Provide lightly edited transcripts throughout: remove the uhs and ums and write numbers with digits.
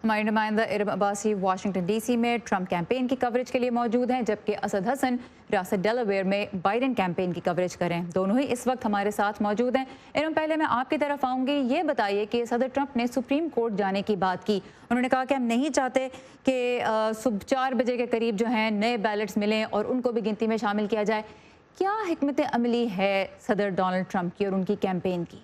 हमारे नुमाइंदा Iram Abbasi Washington DC में ट्रंप कैंपेन की कवरेज के लिए मौजूद हैं, जबकि असद हसन रियासत डेलावेयर में बाइडेन कैंपेन की कवरेज करें। दोनों ही इस वक्त हमारे साथ मौजूद हैं। इरम, पहले मैं आपकी तरफ आऊँगी। ये बताइए कि सदर ट्रंप ने सुप्रीम कोर्ट जाने की बात की। उन्होंने कहा कि हम नहीं चाहते कि सुबह 4 बजे के करीब जो हैं नए बैलेट्स मिलें और उनको भी गिनती में शामिल किया जाए। क्या हिकमत अमली है सदर डोनाल्ड ट्रंप की और उनकी कैंपेन की?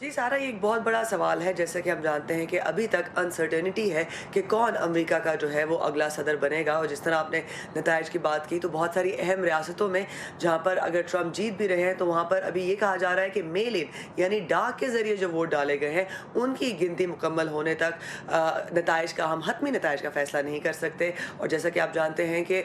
जी सारा, ये एक बहुत बड़ा सवाल है। जैसे कि हम जानते हैं कि अभी तक अनसर्टेनिटी है कि कौन अमेरिका का जो है वो अगला सदर बनेगा। और जिस तरह आपने नताइज की बात की, तो बहुत सारी अहम रियासतों में जहाँ पर अगर ट्रंप जीत भी रहे हैं तो वहाँ पर अभी ये कहा जा रहा है कि मेल इन यानी डाक के ज़रिए जो वोट डाले गए हैं उनकी गिनती मुकम्मल होने तक नताइज का हम हतमी नताइज का फैसला नहीं कर सकते। और जैसा कि आप जानते हैं कि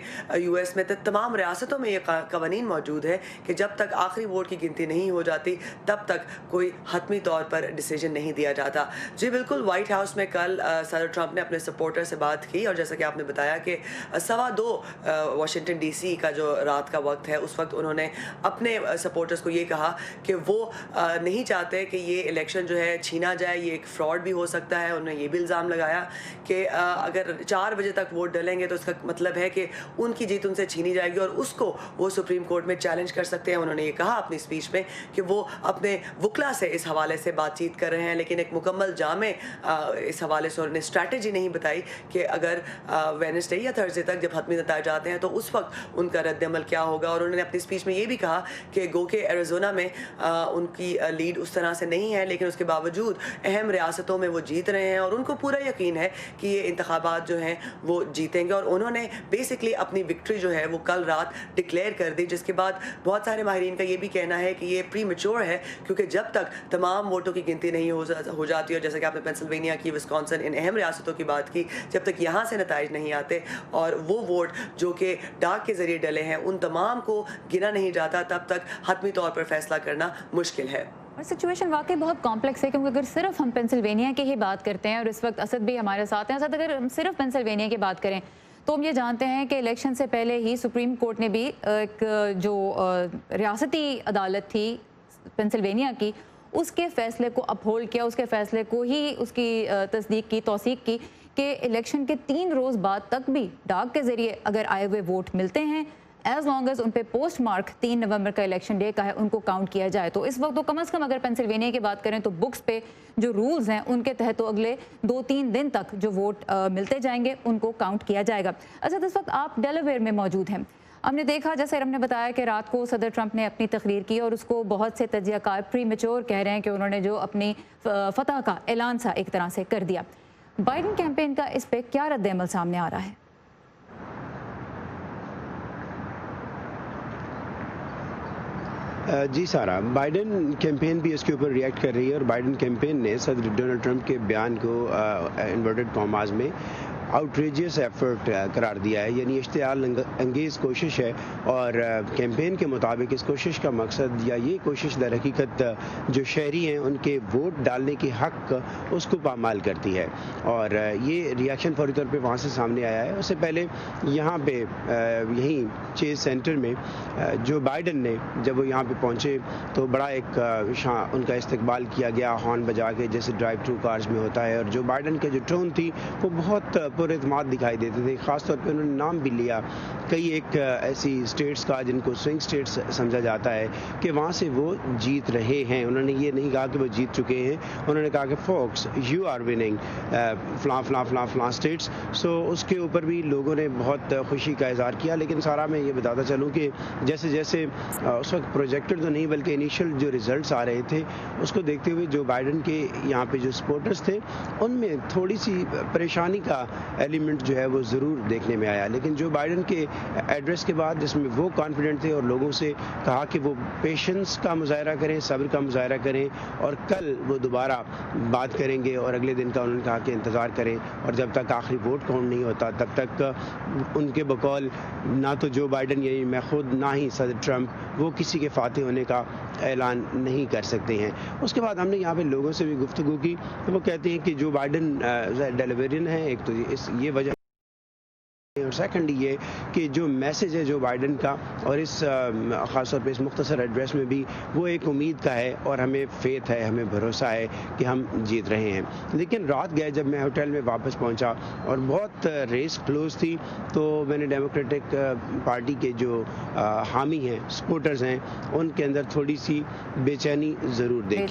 US में तमाम रियासतों में ये कवानीन मौजूद है कि जब तक आखिरी वोट की गिनती नहीं हो जाती तब तक कोई हतमी तौर पर डिसीजन नहीं दिया जाता। जी बिल्कुल, व्हाइट हाउस में कल सदर ट्रंप ने अपने सपोर्टर से बात की और जैसा कि आपने बताया कि 2:15 वाशिंगटन DC का जो रात का वक्त है उस वक्त उन्होंने अपने सपोर्टर्स को ये कहा कि वो नहीं चाहते कि ये इलेक्शन जो है छीना जाए, ये एक फ्रॉड भी हो सकता है। उन्होंने ये भी इल्ज़ाम लगाया कि अगर 4 बजे तक वोट डलेंगे तो इसका मतलब है कि उनकी जीत उनसे छीनी जाएगी और उसको वो सुप्रीम कोर्ट में चैलेंज कर सकते हैं। उन्होंने ये कहा अपनी स्पीच में कि वो अपने वकला से इस हवाले से बातचीत कर रहे हैं, लेकिन एक मुकम्मल जामे इस हवाले से उन्होंने स्ट्रैटेजी नहीं बताई कि अगर वेडनेसडे या थर्सडे तक जब हतमी नताइज आते हैं तो उस वक्त उनका रद्द-ए-अमल क्या होगा। और उन्होंने अपनी स्पीच में ये भी कहा कि गो के एरिज़ोना में उनकी लीड उस तरह से नहीं है, लेकिन उसके बावजूद अहम रियासतों में वो जीत रहे हैं और उनको पूरा यकीन है कि ये इंतखाबात जो हैं वो जीतेंगे। और उन्होंने बेसिकली अपनी विक्ट्री जो है वो कल रात डिक्लेयर कर दी, जिसके बाद बहुत सारे माहिरीन का ये भी कहना है कि ये प्री मैच्योर है, क्योंकि जब तक तमाम वोटों की गिनती नहीं हो जाती और जैसे कि आपने पेंसिल्वेनिया की, विस्कॉन्सिन, इन अहम रियासतों की बात की, जब तक यहाँ से नताइज नहीं आते और वो वोट जो कि डाक के ज़रिए डले हैं उन तमाम को गिना नहीं जाता, तब तक हतमी तौर पर फैसला करना मुश्किल है। और सिचुएशन वाकई बहुत कॉम्प्लेक्स है, क्योंकि अगर सिर्फ हम पेंसिल्वेनिया की ही बात करते हैं और इस वक्त असद भी हमारे साथ हैं, असद अगर हम सिर्फ पेंसिल्वेनिया की बात करें तो हम ये जानते हैं कि इलेक्शन से पहले ही सुप्रीम कोर्ट ने भी एक जो रियासती अदालत थी पेंसिल्वेनिया की उसके फैसले को अपहोल्ड किया, उसके फैसले को ही उसकी तस्दीक की, तौसीक की कि इलेक्शन के 3 रोज़ बाद तक भी डाक के ज़रिए अगर आए हुए वोट मिलते हैं, एज लॉन्ग एज उन पे पोस्ट मार्क 3 नवंबर का इलेक्शन डे का है उनको काउंट किया जाए। तो इस वक्त तो कम अज़ कम अगर पेंसिल्वेनिया की बात करें तो बुक्स पे जो रूल्स हैं उनके तहत तो अगले 2-3 दिन तक जो वोट मिलते जाएंगे उनको काउंट किया जाएगा। अच्छा, इस वक्त आप डेलावेयर में मौजूद हैं। हमने देखा, जैसे हमने बताया कि रात को सदर ट्रंप ने अपनी तकरीर की और उसको बहुत से तजियाकार प्री मैच्योर कह रहे हैं कि उन्होंने जो अपनी फतह का ऐलान सा एक तरह से कर दिया। बाइडेन कैंपेन का इस पर क्या रद्द-ए-अमल सामने आ रहा है? जी सारा, बाइडेन कैंपेन भी इसके ऊपर रिएक्ट कर रही है और बाइडेन कैंपेन ने सदर डोनाल्ड ट्रंप के बयान को इन्वर्टेड कॉमास में आउटरेजियस एफर्ट करार दिया है, यानी इश्तियाल अंगेज़ कोशिश है। और कैंपेन के मुताबिक इस कोशिश का मकसद या ये कोशिश दर हकीकत जो शहरी हैं उनके वोट डालने के हक़ उसको पामाल करती है। और ये रिएक्शन फौरी तौर पे वहाँ से सामने आया है। उससे पहले यहाँ पे यहीं चेज़ सेंटर में जो बाइडेन ने जब वो यहाँ पे पहुँचे तो बड़ा एक उनका इस्तकबाल किया गया हॉर्न बजा के, जैसे ड्राइव थ्रू कार्स में होता है। और जो बाइडेन के जो टोन थी वो बहुत पुरएतमाद दिखाई देते थे। ख़ासतौर पे उन्होंने नाम भी लिया कई एक ऐसी स्टेट्स का जिनको स्विंग स्टेट्स समझा जाता है कि वहाँ से वो जीत रहे हैं। उन्होंने ये नहीं कहा कि वो जीत चुके हैं, उन्होंने कहा कि फोक्स यू आर विनिंग फ़लाँ स्टेट्स। सो उसके ऊपर भी लोगों ने बहुत खुशी का इज़हार किया। लेकिन सारा मैं ये बताता चलूँ कि जैसे जैसे उस वक्त प्रोजेक्टेड तो नहीं बल्कि इनिशियल जो रिज़ल्ट आ रहे थे उसको देखते हुए जो बाइडेन के यहाँ पे जो सपोर्टर्स थे उनमें थोड़ी सी परेशानी का एलिमेंट जो है वो ज़रूर देखने में आया। लेकिन जो बाइडेन के एड्रेस के बाद जिसमें वो कॉन्फिडेंट थे और लोगों से कहा कि वो पेशेंस का मुजाहरा करें, सब्र का मुजाहरा करें और कल वो दोबारा बात करेंगे और अगले दिन का उन्होंने कहा कि इंतज़ार करें और जब तक आखिरी वोट काउंट नहीं होता तब तक उनके बकौल ना तो जो बाइडेन यानी मैं खुद ना ही सदर ट्रंप वो किसी के फाते होने का ऐलान नहीं कर सकते हैं। उसके बाद हमने यहाँ पे लोगों से भी गुफ्तगू की तो वो कहते हैं कि जो बाइडेन डेलावेरियन है, एक तो ये वजह और सेकंड ये कि जो मैसेज है जो बाइडन का और इस ख़ासतौर पे इस मुख्तसर एड्रेस में भी वो एक उम्मीद का है और हमें फेथ है, हमें भरोसा है कि हम जीत रहे हैं। लेकिन रात गए जब मैं होटल में वापस पहुंचा और बहुत रेस क्लोज थी तो मैंने डेमोक्रेटिक पार्टी के जो हामी हैं, सपोर्टर्स हैं, उनके अंदर थोड़ी सी बेचैनी ज़रूर देखी।